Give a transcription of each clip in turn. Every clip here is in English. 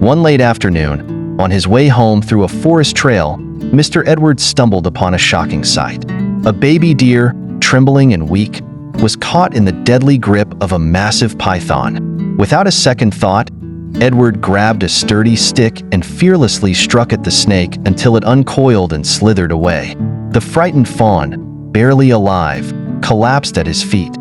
One late afternoon, on his way home through a forest trail, Mr. Edward stumbled upon a shocking sight. A baby deer, trembling and weak, was caught in the deadly grip of a massive python. Without a second thought, Edward grabbed a sturdy stick and fearlessly struck at the snake until it uncoiled and slithered away. The frightened fawn, barely alive, collapsed at his feet.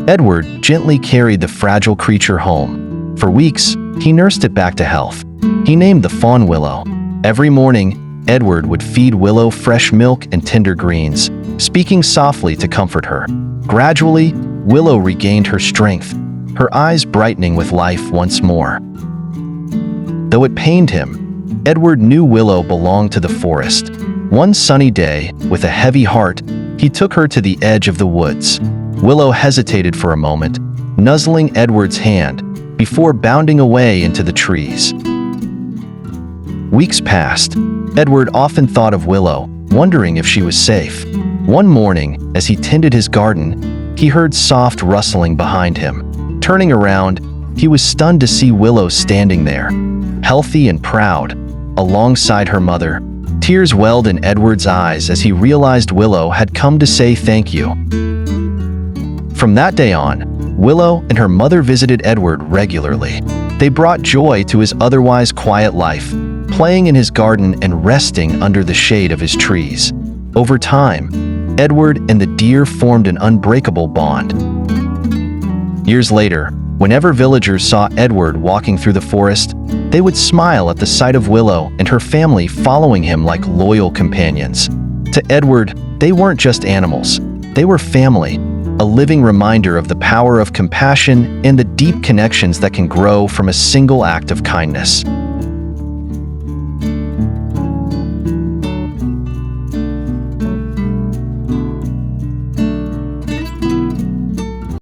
Edward gently carried the fragile creature home. For weeks, he nursed it back to health. He named the fawn Willow. Every morning, Edward would feed Willow fresh milk and tender greens, speaking softly to comfort her. Gradually, Willow regained her strength, her eyes brightening with life once more. Though it pained him, Edward knew Willow belonged to the forest. One sunny day, with a heavy heart, he took her to the edge of the woods. Willow hesitated for a moment, nuzzling Edward's hand, before bounding away into the trees. Weeks passed. Edward often thought of Willow, wondering if she was safe. One morning, as he tended his garden, he heard soft rustling behind him. Turning around, he was stunned to see Willow standing there, healthy and proud, alongside her mother. Tears welled in Edward's eyes as he realized Willow had come to say thank you. From that day on, Willow and her mother visited Edward regularly. They brought joy to his otherwise quiet life, playing in his garden and resting under the shade of his trees. Over time, Edward and the deer formed an unbreakable bond. Years later, whenever villagers saw Edward walking through the forest, they would smile at the sight of Willow and her family following him like loyal companions. To Edward, they weren't just animals. They were family, a living reminder of the power of compassion and the deep connections that can grow from a single act of kindness.